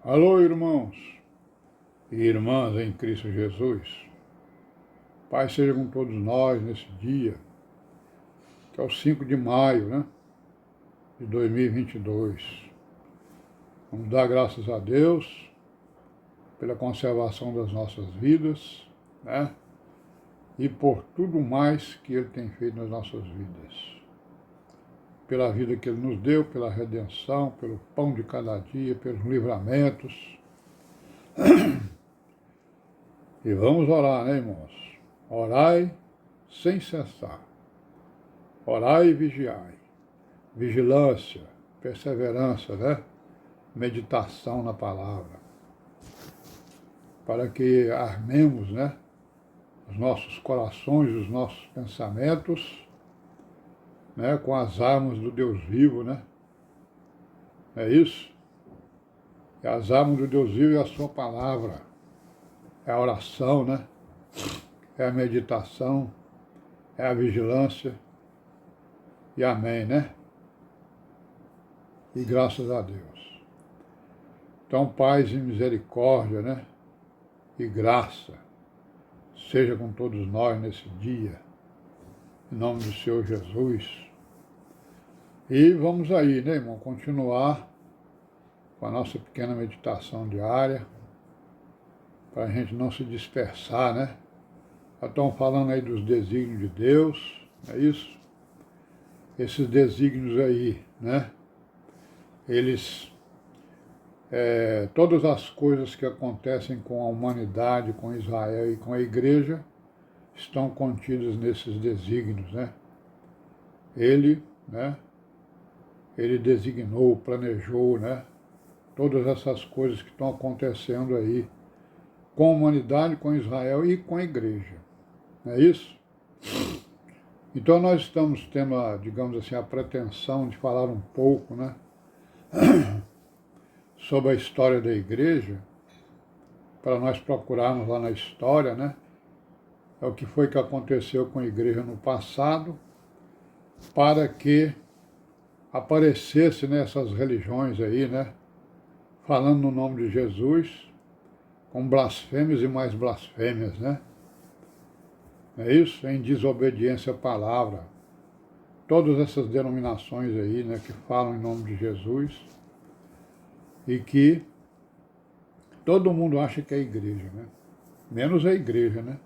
Alô, irmãos e irmãs em Cristo Jesus. Pai seja com todos nós nesse dia, que é o 5 de maio, de 2022. Vamos dar graças a Deus pela conservação das nossas vidas, e por tudo mais que Ele tem feito nas nossas vidas. Pela vida que Ele nos deu, pela redenção, pelo pão de cada dia, pelos livramentos. E vamos orar, irmãos? Orai sem cessar. Orai e vigiai. Vigilância, perseverança, meditação na palavra. Para que armemos, os nossos corações, os nossos pensamentos, com as armas do Deus vivo, É isso? E as armas do Deus vivo é a sua palavra. É a oração, É a meditação, é a vigilância. E amém, E graças a Deus. Então, paz e misericórdia, e graça seja com todos nós nesse dia, em nome do Senhor Jesus. E vamos aí, irmão, continuar com a nossa pequena meditação diária, para a gente não se dispersar, Já estão falando aí dos desígnios de Deus, é isso? Esses desígnios aí, Eles, todas as coisas que acontecem com a humanidade, com Israel e com a igreja, estão contidas nesses desígnios, Ele, Ele designou, planejou, todas essas coisas que estão acontecendo aí com a humanidade, com Israel e com a igreja. Não é isso? Então nós estamos tendo, digamos assim, a pretensão de falar um pouco, sobre a história da igreja, para nós procurarmos lá na história, é o que foi que aconteceu com a igreja no passado, para que aparecesse nessas religiões aí, falando no nome de Jesus, com blasfêmias e mais blasfêmias, É isso? Em desobediência à palavra. Todas essas denominações aí, que falam em nome de Jesus e que todo mundo acha que é igreja, Menos a igreja,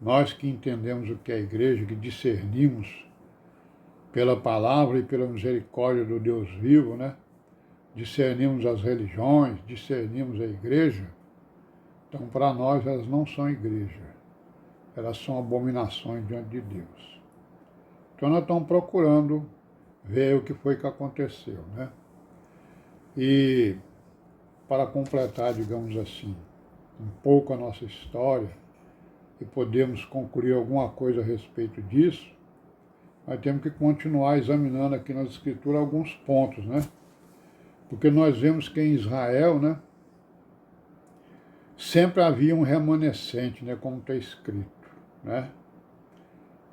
Nós que entendemos o que é a igreja, que discernimos pela palavra e pela misericórdia do Deus vivo, Discernimos as religiões, discernimos a igreja. Então, para nós, elas não são igreja. Elas são abominações diante de Deus. Então, nós estamos procurando ver o que foi que aconteceu, E, para completar, digamos assim, um pouco a nossa história e podermos concluir alguma coisa a respeito disso, nós temos que continuar examinando aqui nas Escrituras alguns pontos, Porque nós vemos que em Israel, sempre havia um remanescente, como está escrito,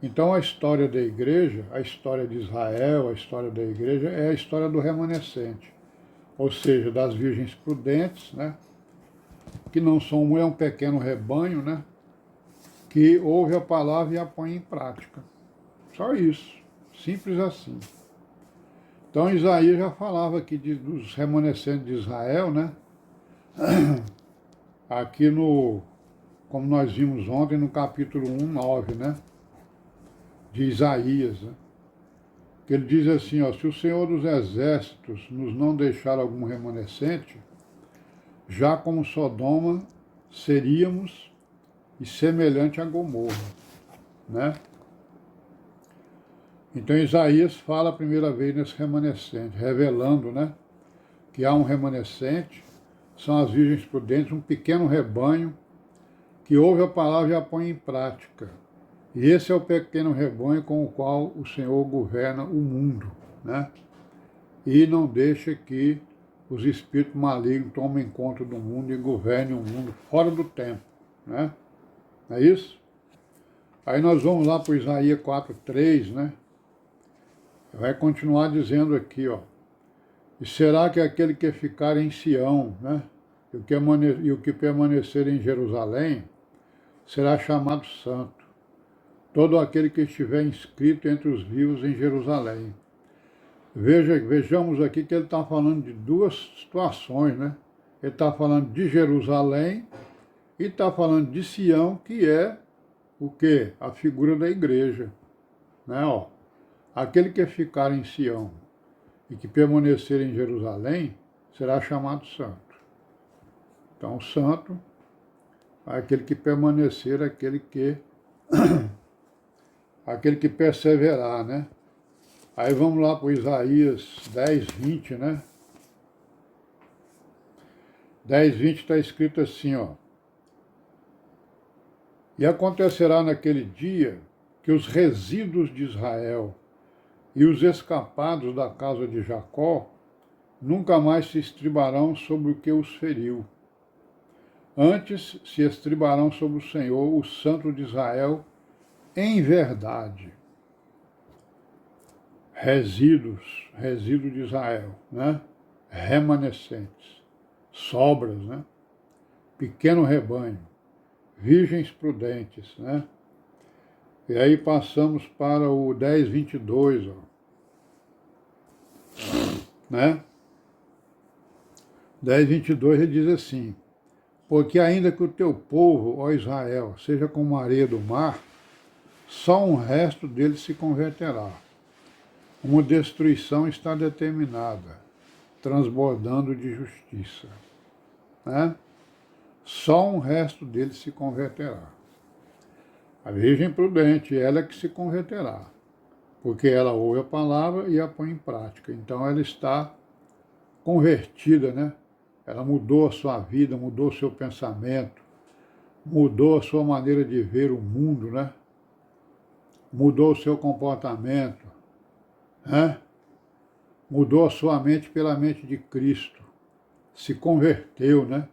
Então a história da igreja, a história de Israel, a história da igreja é a história do remanescente, ou seja, das virgens prudentes, que não são um pequeno rebanho, que ouve a palavra e a põe em prática. Só isso, simples assim. Então Isaías já falava aqui dos remanescentes de Israel, Aqui como nós vimos ontem, no capítulo 1:9, de Isaías, que ele diz assim, se o Senhor dos Exércitos nos não deixar algum remanescente, já como Sodoma seríamos e semelhante a Gomorra, Então Isaías fala a primeira vez nesse remanescente, revelando, que há um remanescente, são as virgens prudentes, um pequeno rebanho que ouve a palavra e a põe em prática. E esse é o pequeno rebanho com o qual o Senhor governa o mundo, E não deixa que os espíritos malignos tomem conta do mundo e governem o mundo fora do tempo, Não é isso? Aí nós vamos lá para o Isaías 4:3, Vai continuar dizendo aqui, E será que aquele que ficar em Sião, e o que permanecer em Jerusalém será chamado santo. Todo aquele que estiver inscrito entre os vivos em Jerusalém. Vejamos aqui que ele está falando de duas situações, né? Ele está falando de Jerusalém e está falando de Sião, que é o quê? A figura da igreja. Né? Ó, aquele que ficar em Sião e que permanecer em Jerusalém será chamado santo. Então, santo é aquele que permanecer, aquele que perseverar, né? Aí vamos lá para Isaías 10, 20, né? 10, 20 está escrito assim, ó. E acontecerá naquele dia que os resíduos de Israel e os escapados da casa de Jacó nunca mais se estribarão sobre o que os feriu. Antes se estribarão sobre o Senhor, o Santo de Israel, em verdade. Resíduos de Israel, né? Remanescentes, sobras, né? Pequeno rebanho, virgens prudentes, né? E aí passamos para o 10, 22, ó, né? 10, 22 ele diz assim: porque ainda que o teu povo, ó Israel, seja como a areia do mar, só um resto dele se converterá. Uma destruição está determinada, transbordando de justiça. Né? Só um resto dele se converterá. A Virgem prudente, ela é que se converterá, porque ela ouve a palavra e a põe em prática. Então ela está convertida, né? Ela mudou a sua vida, mudou o seu pensamento, mudou a sua maneira de ver o mundo, né? Mudou o seu comportamento, né? Mudou a sua mente pela mente de Cristo, se converteu, né?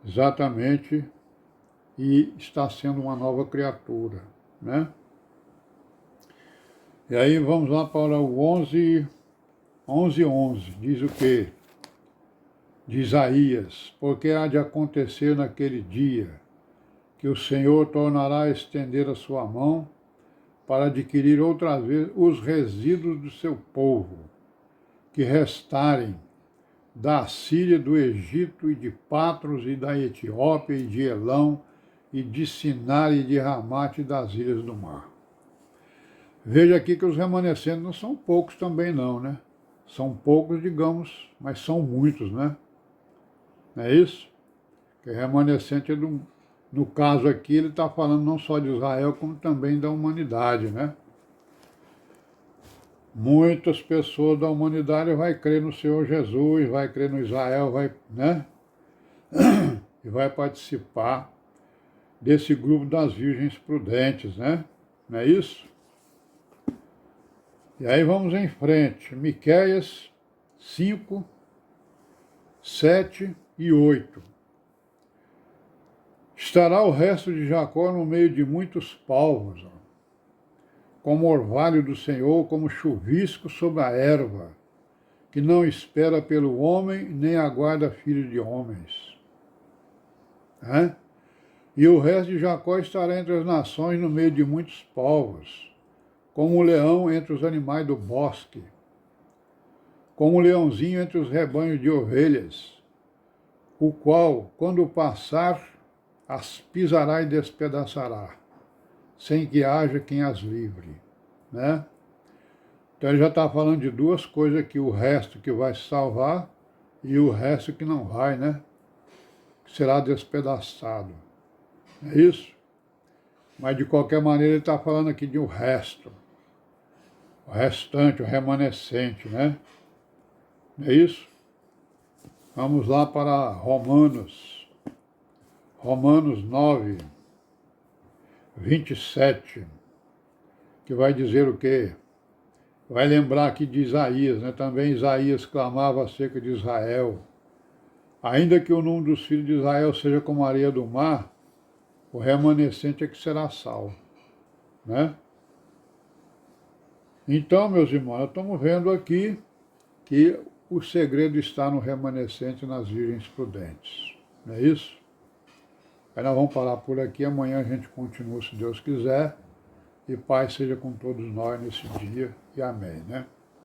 Exatamente, e está sendo uma nova criatura, né? E aí vamos lá para o 11, 11, diz o quê? De Isaías: porque há de acontecer naquele dia que o Senhor tornará a estender a sua mão para adquirir outra vez os resíduos do seu povo, que restarem da Assíria, do Egito e de Patros e da Etiópia e de Elão e de Sinar e de Ramate e das ilhas do mar. Veja aqui que os remanescentes não são poucos também não, né? São poucos, digamos, mas são muitos, né? Não é isso? Que remanescente, no caso aqui, ele está falando não só de Israel, como também da humanidade, né? Muitas pessoas da humanidade vai crer no Senhor Jesus, vai crer no Israel, vai, né? E vai participar desse grupo das virgens prudentes, né? Não é isso? E aí vamos em frente. Miqueias 5, 7 e 8. Estará o resto de Jacó no meio de muitos povos, como orvalho do Senhor, como chuvisco sobre a erva, que não espera pelo homem, nem aguarda filho de homens. E o resto de Jacó estará entre as nações no meio de muitos povos, como o leão entre os animais do bosque, como o leãozinho entre os rebanhos de ovelhas, o qual, quando passar, as pisará e despedaçará, sem que haja quem as livre, né? Então ele já está falando de duas coisas aqui: o resto que vai se salvar e o resto que não vai, né? Que será despedaçado. É isso? Mas de qualquer maneira ele está falando aqui de um resto, o restante, o remanescente, né? É isso? Vamos lá para Romanos 9, 27, que vai dizer o quê? Vai lembrar aqui de Isaías, né? Também Isaías clamava acerca de Israel. Ainda que o número dos filhos de Israel seja como a areia do mar, o remanescente é que será salvo, né? Então, meus irmãos, nós estamos vendo aqui que o segredo está no remanescente nas virgens prudentes. Não é isso? Aí nós vamos parar por aqui, amanhã a gente continua, se Deus quiser, e paz seja com todos nós nesse dia, e amém, né?